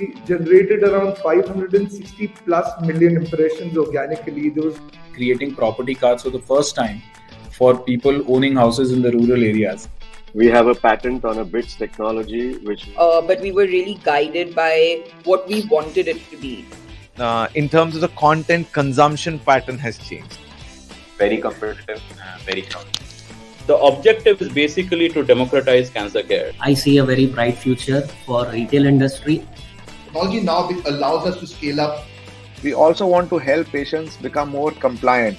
we generated around 560 plus million impressions organically. Those creating property cards for the first time for people owning houses in the rural areas. We have a patent on a bits technology, but we were really guided by what we wanted it to be. In terms of the content consumption pattern has changed. Very competitive, very crowded. The objective is basically to democratize cancer care. I see a very bright future for retail industry. Technology now allows us to scale up. We also want to help patients become more compliant.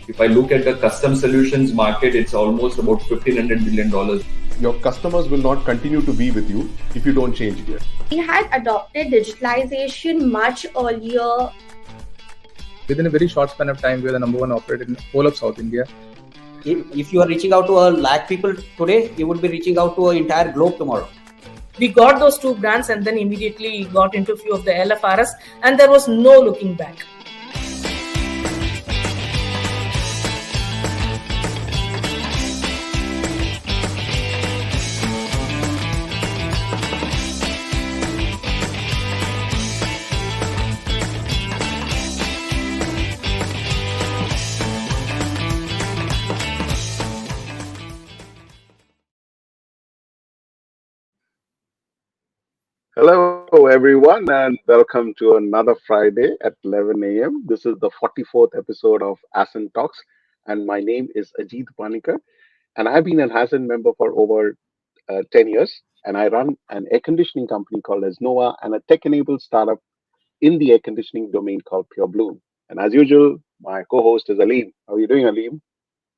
If I look at the custom solutions market, it's almost about $1,500 billion. Your customers will not continue to be with you if you don't change it. We had adopted digitalization much earlier. Within a very short span of time, we are the number one operator in the whole of South India. If you are reaching out to a lakh people today, you would be reaching out to an entire globe tomorrow. We got those two brands and then immediately got into a few of the LFRs and there was no looking back. Hello, everyone, and welcome to another Friday at 11 a.m. This is the 44th episode of ASCENT Talks, and my name is Ajit Panikar, and I've been an ASCENT member for over 10 years, and I run an air conditioning company called as Nova and a tech-enabled startup in the air conditioning domain called Pure Bloom. And as usual, my co-host is Aleem. How are you doing, Aleem?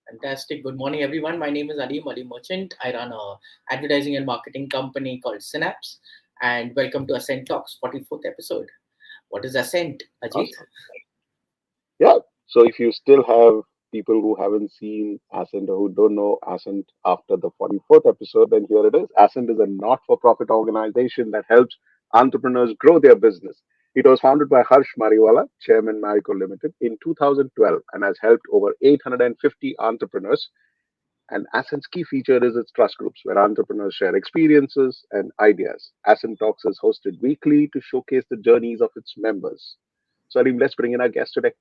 Fantastic. Good morning, everyone. My name is Ali Merchant. I run an advertising and marketing company called Synapse. And welcome to ASCENT Talks, 44th episode. What is ASCENT, Ajit? Awesome. Yeah. So if you still have people who haven't seen ASCENT or who don't know ASCENT after the 44th episode, then here it is. ASCENT is a not-for-profit organization that helps entrepreneurs grow their business. It was founded by Harsh Mariwala, Chairman, Marico Ltd, in 2012 and has helped over 850 entrepreneurs. And ASCENT's key feature is its trust groups, where entrepreneurs share experiences and ideas. ASCENT Talks is hosted weekly to showcase the journeys of its members. So, Alim, let's bring in our guest today.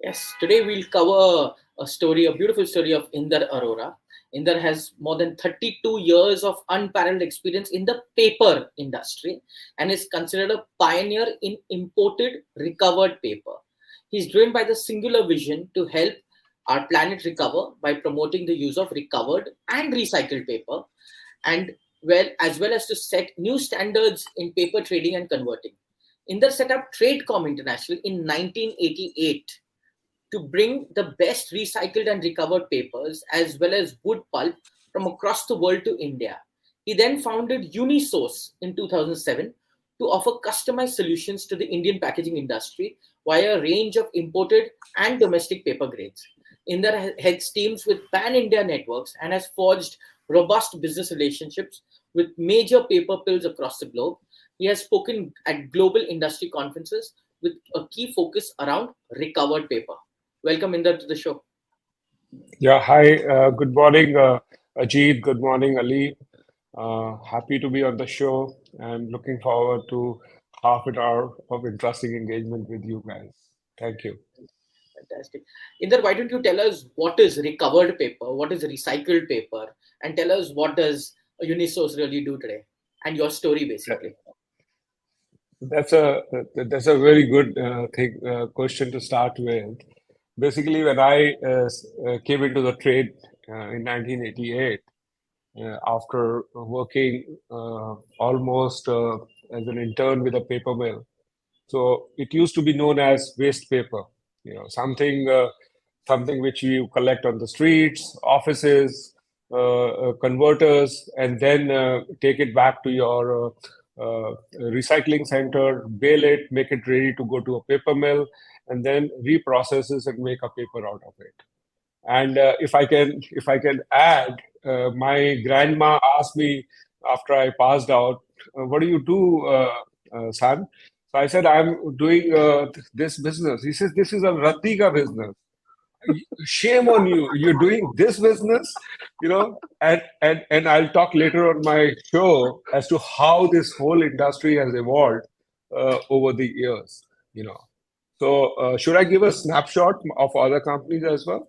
Yes, today we'll cover a beautiful story of Inder Aurora. Inder has more than 32 years of unparalleled experience in the paper industry and is considered a pioneer in imported recovered paper. He's driven by the singular vision to help our planet recover by promoting the use of recovered and recycled paper, and as well as to set new standards in paper trading and converting. Inder set up Tradecom International in 1988 to bring the best recycled and recovered papers as well as wood pulp from across the world to India. He then founded Unisource in 2007 to offer customized solutions to the Indian packaging industry via a range of imported and domestic paper grades. Inder heads teams with pan-India networks and has forged robust business relationships with major paper mills across the globe. He has spoken at global industry conferences with a key focus around recovered paper. Welcome, Inder, to the show. Yeah, hi. Good morning, Ajit. Good morning, Ali. Happy to be on the show and looking forward to half an hour of interesting engagement with you guys. Thank you. Fantastic. Inder, why don't you tell us what is recovered paper, what is recycled paper, and tell us what does Unisource really do today, and your story basically. That's a very good question to start with. Basically, when I came into the trade in 1988, after working almost as an intern with a paper mill, so it used to be known as waste paper. Something which you collect on the streets, offices, converters, and then take it back to your recycling center, bale it, make it ready to go to a paper mill, and then reprocess it and make a paper out of it. And if I can add, my grandma asked me after I passed out, "What do you do, son?" So I said, "I'm doing this business." He says, "This is a Raddi ka business." shame on you. You're doing this business, and I'll talk later on my show as to how this whole industry has evolved over the years. So should I give a snapshot of other companies as well?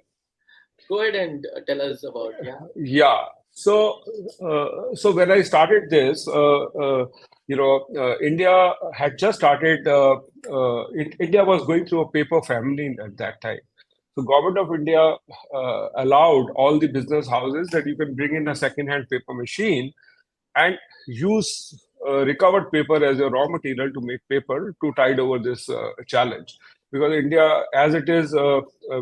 Go ahead and tell us about, Yeah. So when I started this, India had just started. India was going through a paper famine at that time. So government of India allowed all the business houses that you can bring in a second-hand paper machine and use recovered paper as a raw material to make paper to tide over this challenge. Because India, as it is,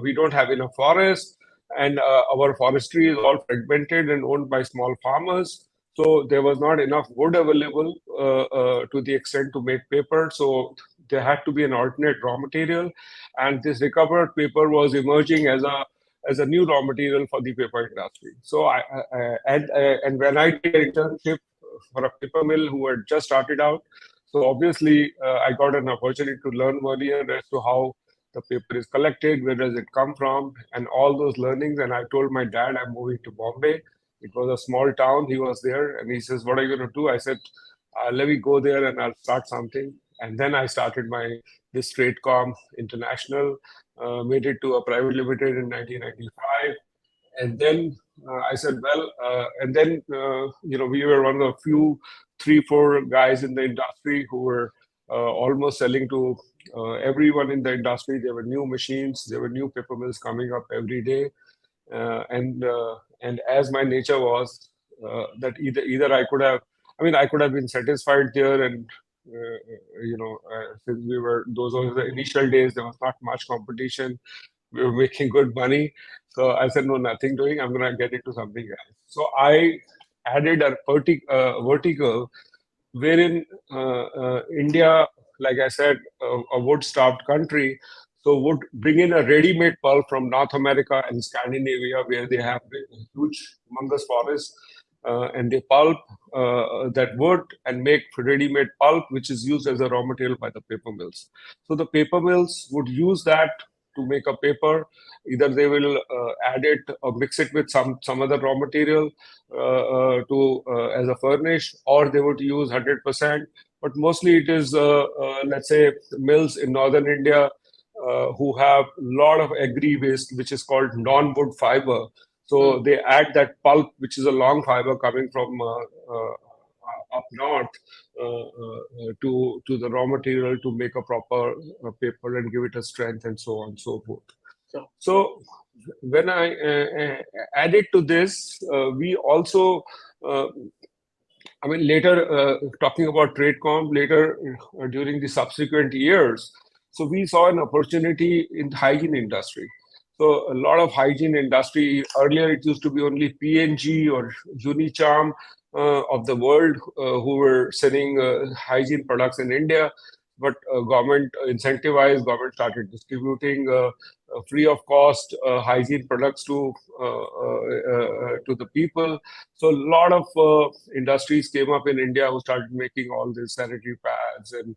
we don't have enough forest, and our forestry is all fragmented and owned by small farmers. So there was not enough wood available to the extent to make paper. So there had to be an alternate raw material, and this recovered paper was emerging as a new raw material for the paper industry. So and when I did an internship for a paper mill who had just started out, so obviously I got an opportunity to learn earlier as to how the paper is collected, where does it come from, and all those learnings. And I told my dad I'm moving to Bombay. It was a small town. He was there, and he says, "What are you going to do?" I said, "Let me go there and I'll start something." And then I started this Tradecom International, made it to a private limited in 1995. And then I said, well, and then, we were one of the few 3-4 guys in the industry who were almost selling to everyone in the industry. There were new machines, there were new paper mills coming up every day. And as my nature was that either I could have been satisfied there, and since those were the initial days, there was not much competition. We were making good money. So I said, no, nothing doing. I'm going to get into something else. So I added a vertical wherein India, like I said, a wood-starved country, so would bring in a ready-made pulp from North America and Scandinavia, where they have huge, humongous forests, and they pulp that wood and make ready-made pulp, which is used as a raw material by the paper mills. So the paper mills would use that to make a paper. Either they will add it or mix it with some other raw material as a furnish, or they would use 100%. But mostly it is, let's say, mills in northern India who have a lot of agri waste, which is called non-wood fiber. So they add that pulp, which is a long fiber coming from up north, to the raw material to make a proper paper and give it a strength and so on and so forth. So when I added to this, we also, later talking about Tradecom later during the subsequent years, so we saw an opportunity in the hygiene industry. So a lot of hygiene industry, earlier it used to be only P&G or Unicharm of the world who were selling hygiene products in India, but government incentivized, government started distributing free of cost hygiene products to the people. So a lot of industries came up in India who started making all these sanitary pads and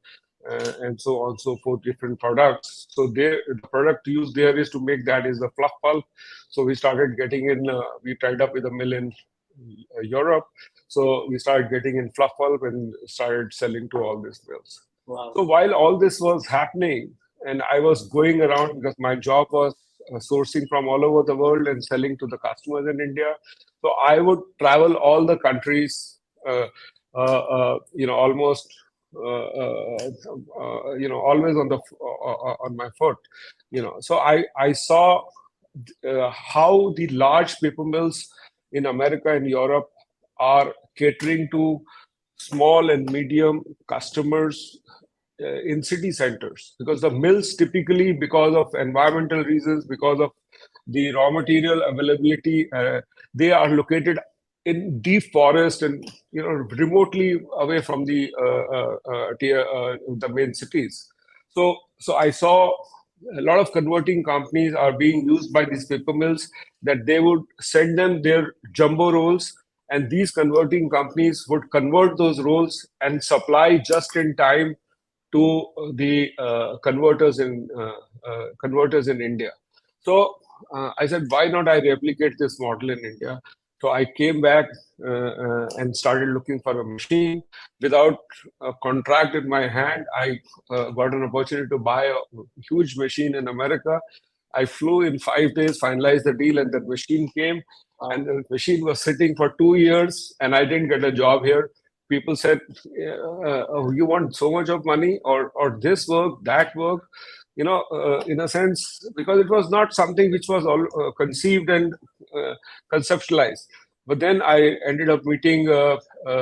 so on and so forth, different products. So the product used there is to make that is the fluff pulp. So we started getting in, we tied up with a mill in Europe. So we started getting in fluff pulp and started selling to all these mills. Wow. So while all this was happening, and I was going around because my job was sourcing from all over the world and selling to the customers in India. So I would travel all the countries, almost, always on my foot, So I saw how the large paper mills in America and Europe are catering to small and medium customers in city centers, because the mills typically, because of environmental reasons, because of the raw material availability, they are located in deep forest and remotely away from the main cities. So I saw a lot of converting companies are being used by these paper mills, that they would send them their jumbo rolls, and these converting companies would convert those rolls and supply just in time to the converters in India. So I said, why not I replicate this model in India? So I came back and started looking for a machine. Without a contract in my hand, I got an opportunity to buy a huge machine in America. I flew in 5 days, finalized the deal, and the machine came. And the machine was sitting for 2 years, and I didn't get a job here. People said, oh, you want so much of money, or this work, that work? In a sense, because it was not something which was all conceived and conceptualized. But then I ended up meeting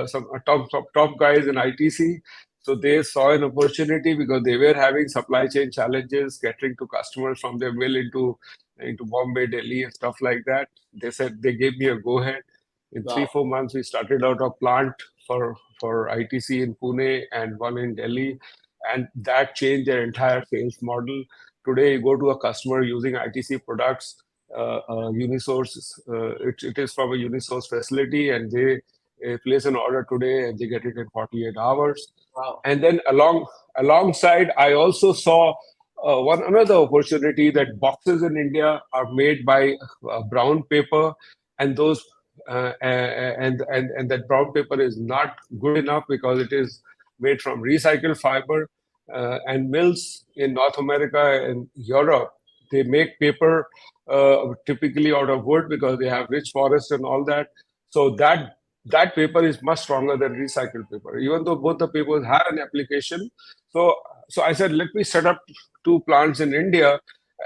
some top guys in ITC. So they saw an opportunity because they were having supply chain challenges, catering to customers from their mill into Bombay, Delhi, and stuff like that. They said they gave me a go ahead. In 3-4 months, we started out a plant for ITC in Pune and one in Delhi, and that changed their entire sales model. Today, you go to a customer using ITC products, Unisource. It is from a Unisource facility, and they place an order today and they get it in 48 hours. Wow. And then alongside, I also saw another opportunity that boxes in India are made by brown paper, and those and that brown paper is not good enough because it is made from recycled fiber. And mills in North America and Europe, they make paper typically out of wood because they have rich forest and all that. So that paper is much stronger than recycled paper, even though both the papers have an application. So I said, let me set up 2 plants in India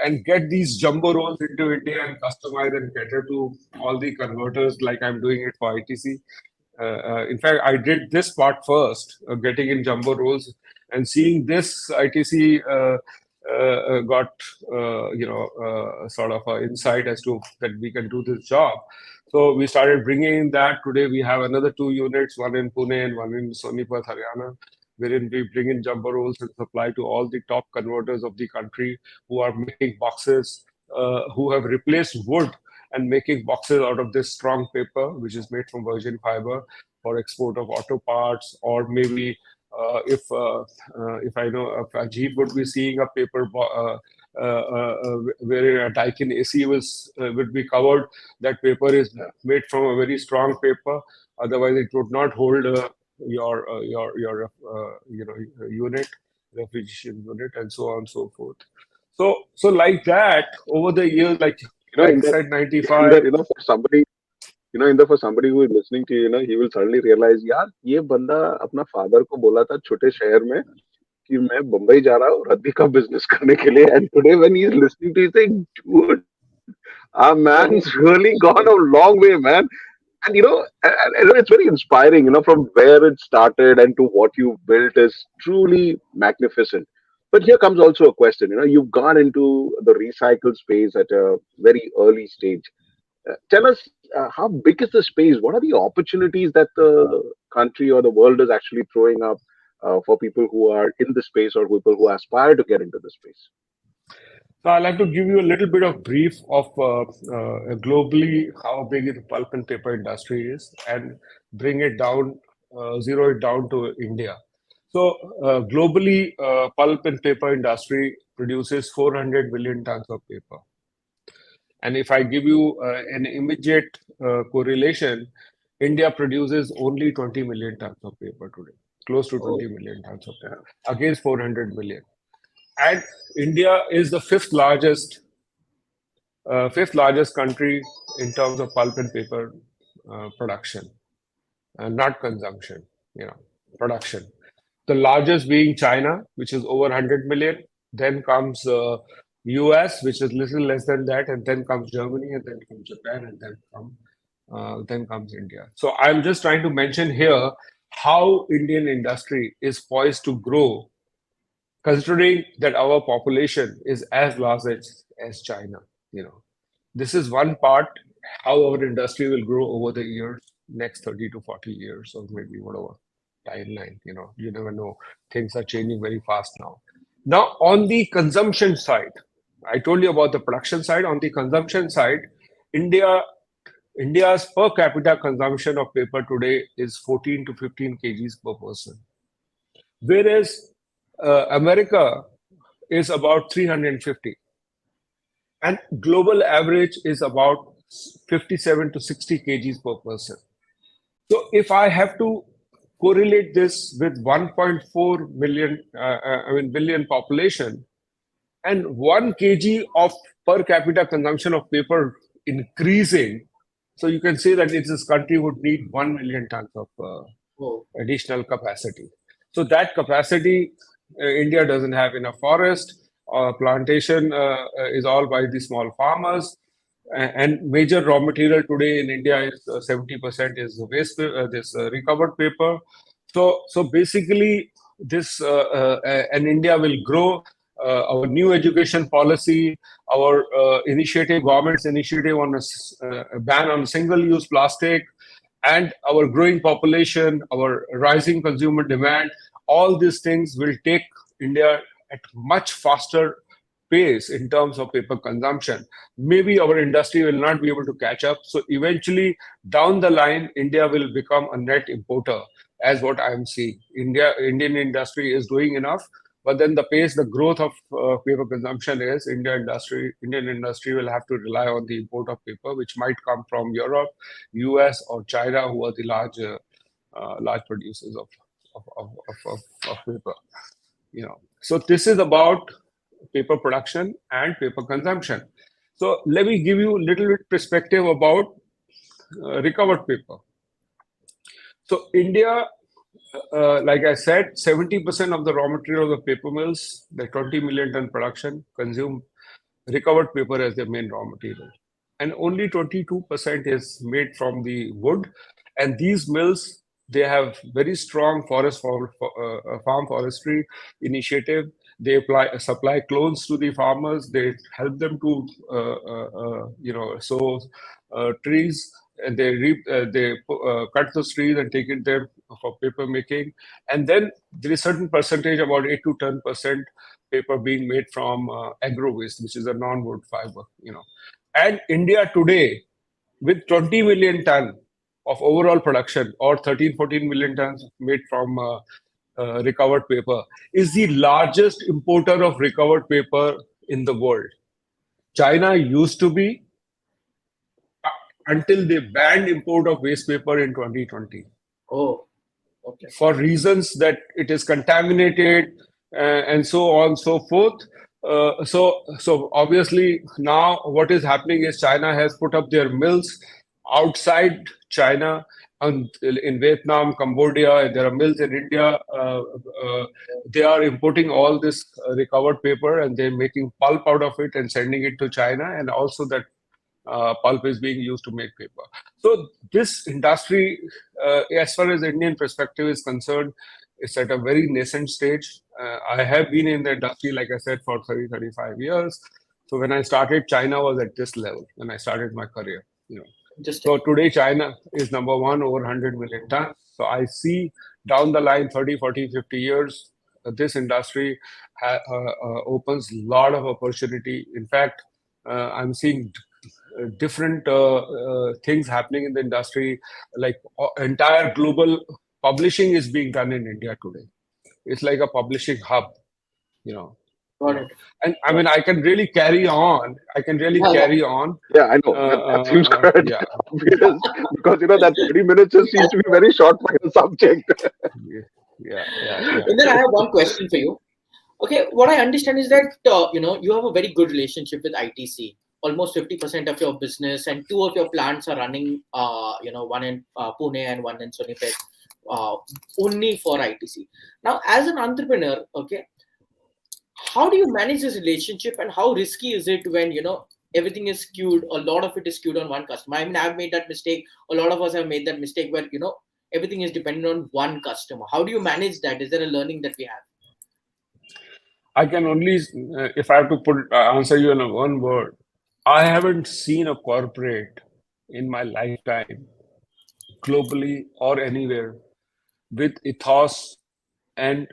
and get these jumbo rolls into India and customize and cater to all the converters like I'm doing it for ITC. In fact, I did this part first, getting in jumbo rolls, and seeing this ITC got sort of an insight as to that we can do this job. So we started bringing in that. Today we have another 2 units, one in Pune and one in Sonipat, Haryana, wherein we bring in jumbo rolls and supply to all the top converters of the country who are making boxes, who have replaced wood and making boxes out of this strong paper, which is made from virgin fiber for export of auto parts, or maybe if I know if Jeep would be seeing a paper where a Daikin AC would be covered, that paper is made from a very strong paper. Otherwise, it would not hold your unit, refrigeration unit, and so on and so forth. So like that, over the years, like Exide 95. Inder, for somebody who is listening to you, he will suddenly realize, यार ये बंदा अपना father को बोला था छोटे शहर में कि मैं बंबई जा रहा हूँ रद्दी का बिजनेस करने के लिए, and today when he is listening to you, saying, dude, our man's really gone a long way, man. And it's very inspiring, from where it started and to what you built is truly magnificent. But here comes also a question. You've gone into the recycled space at a very early stage. Tell us, how big is the space? What are the opportunities that the country or the world is actually throwing up for people who are in the space or people who aspire to get into the space? So I'd like to give you a little bit of brief of globally how big the pulp and paper industry is, and bring it down, zero it down to India. So globally, pulp and paper industry produces 400 million tons of paper. And if I give you an immediate correlation, India produces only 20 million tons of paper today, close to 20 million tons of paper, against 400 million. And India is the fifth largest country in terms of pulp and paper production, not consumption, production. The largest being China, which is over 100 million. Then comes US, which is little less than that, and then comes Germany, and then comes Japan, and then comes India. So I'm just trying to mention here how Indian industry is poised to grow, considering that our population is as large as China. This is one part how our industry will grow over the years, next 30 to 40 years, or maybe whatever timeline. You never know. Things are changing very fast now. Now, on the consumption side, I told you about the production side. On the consumption side, India's per capita consumption of paper today is 14 to 15 kgs per person, whereas America is about 350. and global average is about 57 to 60 kgs per person. So if I have to correlate this with 1.4 million, billion population, and 1 kg of per capita consumption of paper increasing, so you can say that this country would need 1 million tons of additional capacity. So that capacity, India doesn't have enough forest. Plantation is all by the small farmers, and major raw material today in India is 70% is waste, recovered paper. So basically, this and India will grow. Our new education policy, our government's initiative on a ban on single-use plastic, and our growing population, our rising consumer demand, all these things will take India at much faster pace in terms of paper consumption. Maybe our industry will not be able to catch up. So eventually, down the line, India will become a net importer, as what I am seeing. Indian industry is doing enough, but then the pace, the growth of paper consumption is Indian industry will have to rely on the import of paper, which might come from Europe, US, or China, who are the large producers of paper. So this is about paper production and paper consumption. So let me give you a little bit perspective about recovered paper. So India, like I said, 70% of the raw material of the paper mills, the 20 million ton production, consume recovered paper as their main raw material. And only 22% is made from the wood. And these mills, they have very strong farm forestry initiative. They supply clones to the farmers. They help them to, sow trees, and they cut those trees and take it there for paper making. And then there is a certain percentage, about 8 to 10% paper being made from agro waste, which is a non-wood fiber. And India today, with 20 million ton of overall production, or 13-14 million tons made from recovered paper, is the largest importer of recovered paper in the world. China used to be, until they banned import of waste paper in 2020. Oh, okay. For reasons that it is contaminated and so on and so forth. So obviously now what is happening is China has put up their mills outside China, and in Vietnam, Cambodia, there are mills in India. They are importing all this recovered paper, and they're making pulp out of it and sending it to China, and also that pulp is being used to make paper. So this industry, as far as the Indian perspective is concerned, is at a very nascent stage. I have been in the industry, like I said, for 35 years. So when I started, China was at this level when I started my career. So today, China is number one, over 100 million tons. So I see down the line, 30, 40, 50 years, this industry opens a lot of opportunity. In fact, I'm seeing different things happening in the industry, like entire global publishing is being done in India today. It's like a publishing hub, Got it. And I mean, I can really carry on. Carry on. Yeah, I know. That seems correct. Yeah. because that 30 minutes just seems to be very short for your subject. Yeah. And then I have one question for you. Okay, what I understand is that you have a very good relationship with ITC. Almost 50% of your business, and 2 of your plants are running. One in Pune and one in Sonipet, only for ITC. Now, as an entrepreneur, okay, how do you manage this relationship, and how risky is it when everything is skewed? A lot of it is skewed on one customer. I mean, I've made that mistake. A lot of us have made that mistake where everything is dependent on one customer. How do you manage that? Is there a learning that we have? I can only, if I have to answer you in one word, I haven't seen a corporate in my lifetime, globally or anywhere, with ethos and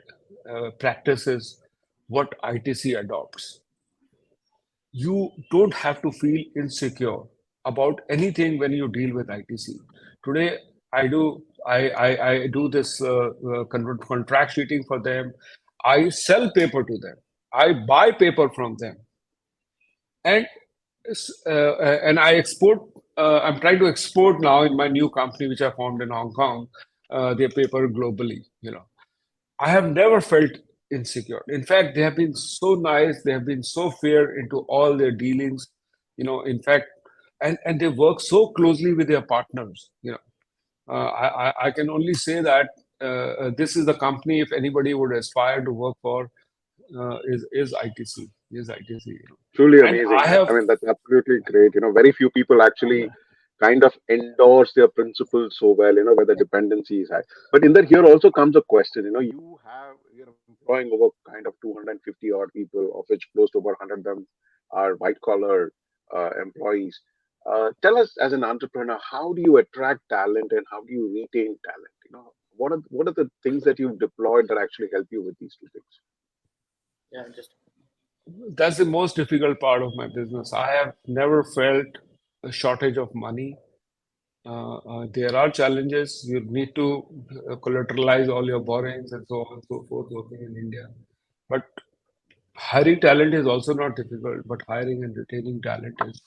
practices what ITC adopts. You don't have to feel insecure about anything when you deal with ITC. Today, I do this contract sheeting for them. I sell paper to them. I buy paper from them. And And I export. I'm trying to export now in my new company, which I formed in Hong Kong, their paper globally. I have never felt insecure. In fact, they have been so nice. They have been so fair into all their dealings. In fact, and they work so closely with their partners. I can only say that this is the company, if anybody would aspire to work for, is ITC. Is ITC. Truly And amazing. I have. That's absolutely great. Very few people actually kind of endorse their principles so well, where the dependency is high. But in that, here also comes a question. You're employing over kind of 250 odd people, of which close to about 100 of them are white collar employees. Tell us, as an entrepreneur, how do you attract talent and how do you retain talent? What are the things that you've deployed that actually help you with these two things? Yeah, That's the most difficult part of my business. I have never felt a shortage of money. There are challenges. You need to collateralize all your borrowings and so on and so forth working in India. But hiring talent is also not difficult, but hiring and retaining talent is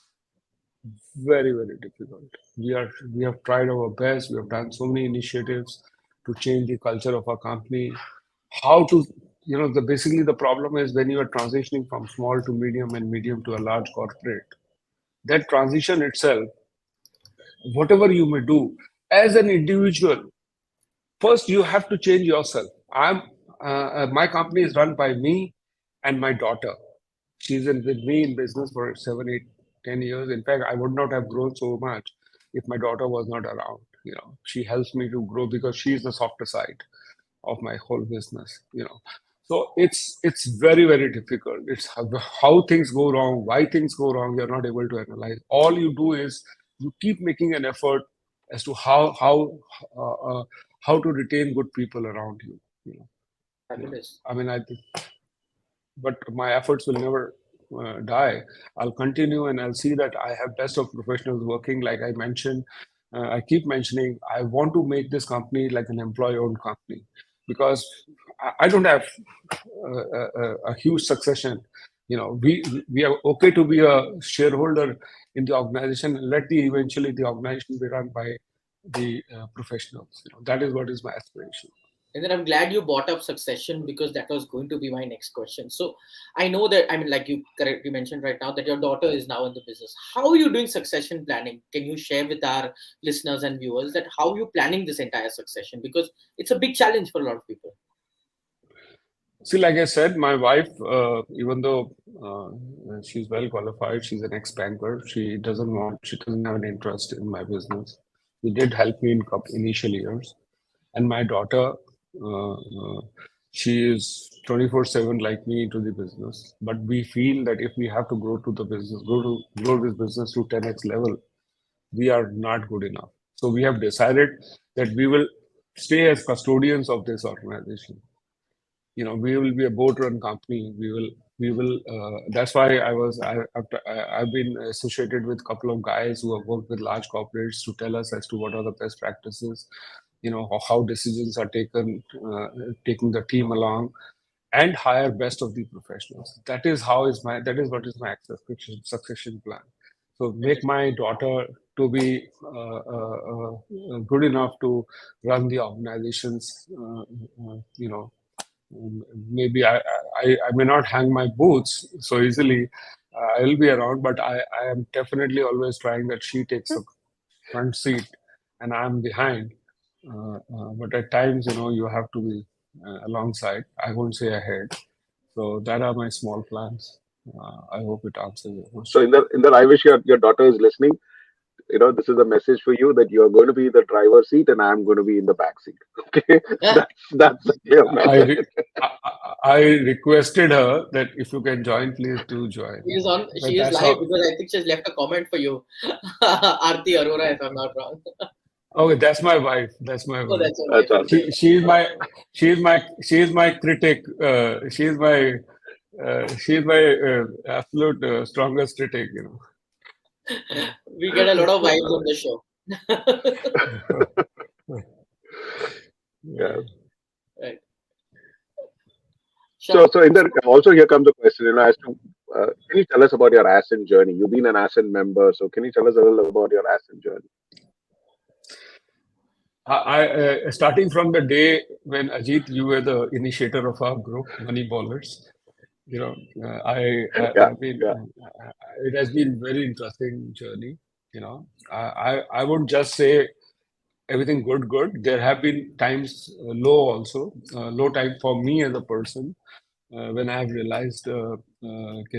very, very difficult. We have tried our best. We have done so many initiatives to change the culture of our company. How to, basically the problem is when you are transitioning from small to medium and medium to a large corporate, that transition itself, whatever you may do as an individual, first you have to change yourself. My company is run by me and my daughter. She's with me in business for 7, 8, 10 years. In fact, I would not have grown so much if my daughter was not around. She helps me to grow because she's the softer side of my whole business. So it's very, very difficult. It's how things go wrong, why things go wrong. You're not able to analyze. All you do is you keep making an effort as to how to retain good people around you. Fabulous. But my efforts will never die. I'll continue and I'll see that I have best of professionals working. Like I mentioned, I keep mentioning, I want to make this company like an employee-owned company because I don't have a huge succession. We are okay to be a shareholder in the organization and eventually the organization be run by the professionals. That is what is my aspiration. And then I'm glad you brought up succession because that was going to be my next question. So I know that, like you correctly mentioned right now, that your daughter is now in the business. How are you doing succession planning? Can you share with our listeners and viewers that how are you planning this entire succession? Because it's a big challenge for a lot of people. See, like I said, my wife, even though she's well qualified, she's an ex-banker. She doesn't have an interest in my business. She did help me in initial years. And my daughter, she is 24/7 like me into the business. But we feel that if we have to grow this business to 10x level, we are not good enough. So we have decided that we will stay as custodians of this organization. We will be a board-run company. We will. That's why I've been associated with a couple of guys who have worked with large corporates to tell us as to what are the best practices, how decisions are taken, taking the team along, and hire best of the professionals. That is what is my succession plan. So make my daughter to be good enough to run the organizations. Maybe I may not hang my boots so easily. I will be around, but I am definitely always trying that she takes a front seat and I'm behind. But at times, you have to be alongside. I won't say ahead. So that are my small plans. I hope it answers your question. So in that, I wish your daughter is listening. This is a message for you that you are going to be in the driver's seat and I'm going to be in the back seat. Okay, that's a clear message. I requested her that if you can join, please do join. She is live because I think she's left a comment for you, Aarti Aurora, if I'm not wrong. Okay, that's my wife. That's my wife. That's awesome. She's my critic. She's my absolute strongest critic. We get a lot of vibes on the show. Yeah. Right. So Inder, also here comes the question, as to can you tell us about your ASCENT journey? You've been an ASCENT member, so can you tell us a little about your ASCENT journey? Starting from the day when Ajit, you were the initiator of our group, Money Ballers. You know, it has been very interesting journey. You know, I would just say everything good. There have been times low also, low time for me as a person when I have realized, like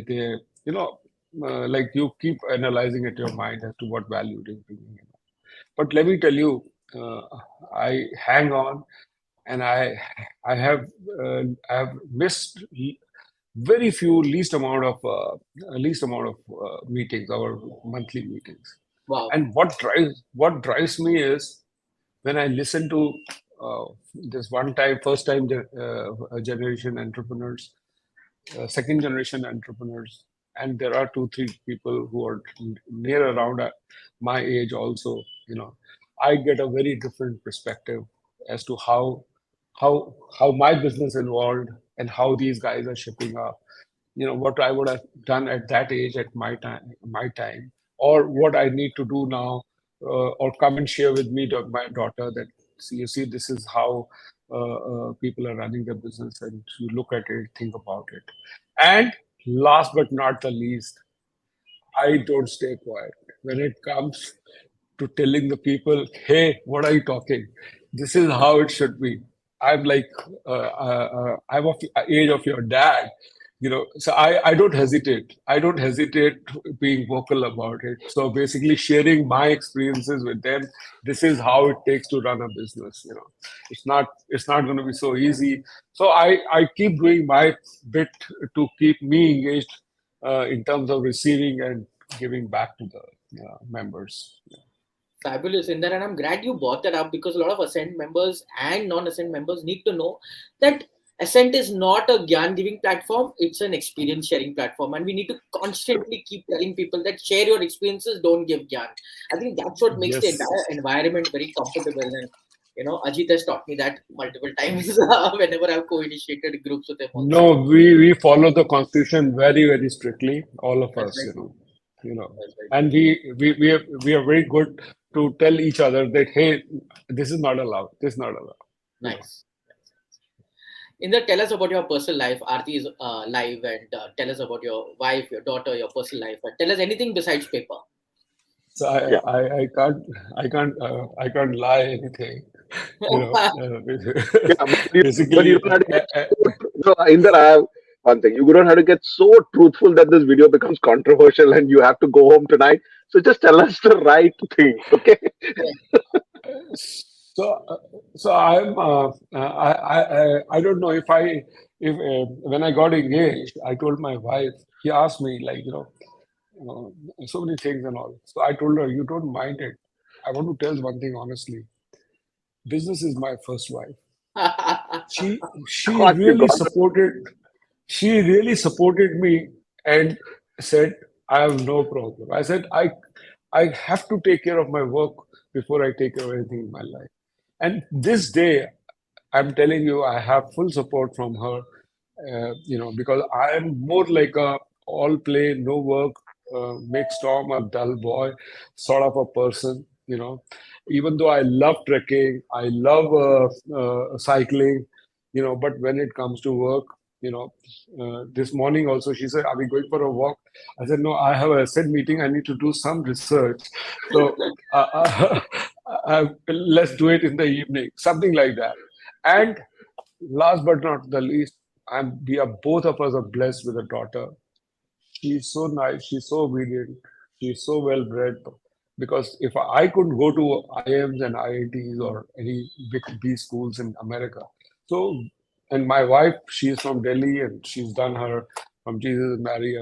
you keep analyzing at your mind as to what value it is bringing. But let me tell you, I hang on, and I have missed very few least amount of meetings, our monthly meetings. Wow. And what drives me is when I listen to this first time generation entrepreneurs, second generation entrepreneurs, and there are 2-3 people who are near around my age also. You know, I get a very different perspective as to how my business evolved and how these guys are shaping up. You know, what I would have done at that age at my time, or what I need to do now, or come and share with me my daughter that you see this is how people are running their business, and you look at it, think about it. And last but not the least, I don't stay quiet when it comes to telling the people, hey, what are you talking? This is how it should be. I'm like, I'm of the age of your dad, you know, so I don't hesitate. I don't hesitate being vocal about it. So basically sharing my experiences with them, this is how it takes to run a business, you know. It's not going to be so easy. So I keep doing my bit to keep me engaged in terms of receiving and giving back to the members. Fabulous, Inder, and I'm glad you brought that up because a lot of ASCENT members and non-ASCENT members need to know that ASCENT is not a Gyan-giving platform, it's an experience-sharing platform, and we need to constantly keep telling people that share your experiences, don't give Gyan. I think that's what makes the entire environment very comfortable, and you know, Ajit has taught me that multiple times whenever I've co-initiated groups with him. Also. No, we follow the constitution very, very strictly, all of us, you know, and we are very good to tell each other that, hey, this is not allowed. This is not allowed. Nice. Inder, tell us about your personal life. Aarti is live, and tell us about your wife, your daughter, your personal life. Tell us anything besides paper. So I can't lie anything. You know, but you don't have to get so Inder, I have one thing. You don't have to get so truthful that this video becomes controversial and you have to go home tonight. So just tell us the right thing, okay? So I'm I don't know if when I got engaged, I told my wife. She asked me like, so many things and all. So I told her, you don't mind it. I want to tell one thing honestly. Business is my first wife. She really supported me and said, I have no problem. I said, I have to take care of my work before I take care of anything in my life. And this day, I'm telling you, I have full support from her, because I am more like a all play, no work, make storm a dull boy sort of a person, even though I love trekking, I love cycling, but when it comes to work, this morning also she said, are we going for a walk? I said, no, I have a ASCENT meeting. I need to do some research. So let's do it in the evening, something like that. And last but not the least, both of us are blessed with a daughter. She's so nice. She's so obedient. She's so well bred. Because if I could go to IIMs and IITs or any big B schools in America, and my wife, she's from Delhi and she's done her from Jesus Mary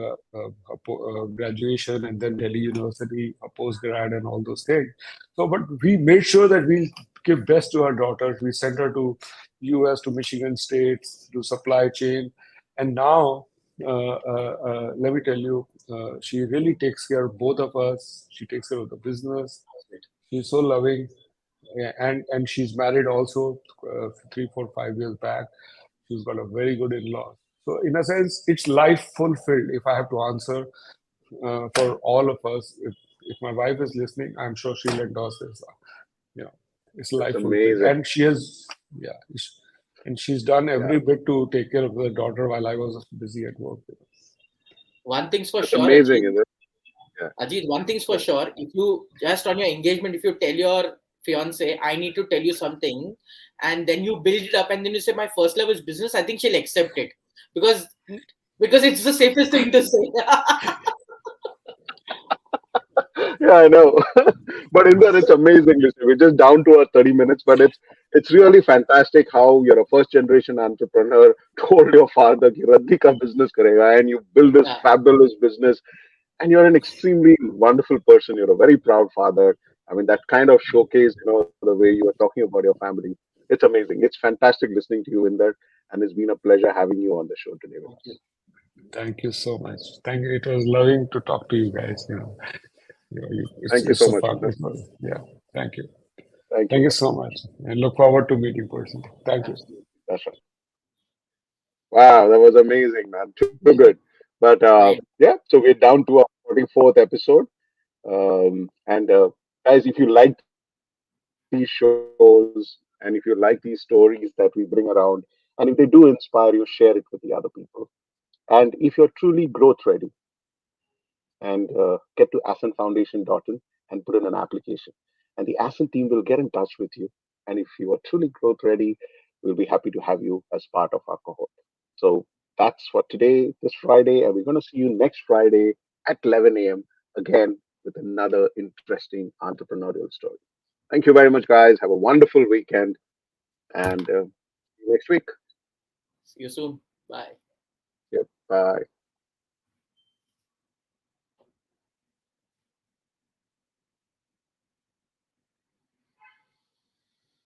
graduation and then Delhi University, a postgrad and all those things. So, but we made sure that we give best to our daughters. We sent her to US, to Michigan State, to supply chain. And now, let me tell you, she really takes care of both of us. She takes care of the business. She's so loving. Yeah, and she's married also 3, 4, 5 years back. She's got a very good in-law. So in a sense, it's life fulfilled. If I have to answer for all of us, if my wife is listening, I'm sure she'll endorse this. It's life fulfilled, amazing. and she's done every bit to take care of the daughter while I was busy at work. One thing's for It's sure, amazing, Ajit. isn't it? Yeah. Ajit, one thing's for sure. If you just on your engagement, if you tell your fiance, I need to tell you something, and then you build it up, and then you say my first love is business, I think she'll accept it because it's the safest thing to say. Yeah, I know. But in that, it's amazing. We're just down to our 30 minutes, but it's really fantastic how you're a first generation entrepreneur told your father कि रद्दी का business करेगा, and you build this fabulous business, and you're an extremely wonderful person. You're a very proud father. I mean, that kind of showcase, the way you were talking about your family. It's amazing. It's fantastic listening to you in that, and it's been a pleasure having you on the show today with us. Thank you so much. Thank you. It was loving to talk to you guys. Thank you so much. Fun. Yeah. Thank you. Thank you so much. And look forward to meeting personally. Thank you. That's right. Wow, that was amazing, man. Too good. But yeah, so we're down to our 44th episode. And guys, if you like these shows and if you like these stories that we bring around, and if they do inspire you, share it with the other people. And if you're truly growth ready, and get to ascentfoundation.in and put in an application. And the Ascent team will get in touch with you. And if you are truly growth ready, we'll be happy to have you as part of our cohort. So that's for today, this Friday. And we're going to see you next Friday at 11 a.m. again with another interesting entrepreneurial story. Thank you very much, guys. Have a wonderful weekend. And see you next week. See you soon. Bye. Yep. Bye.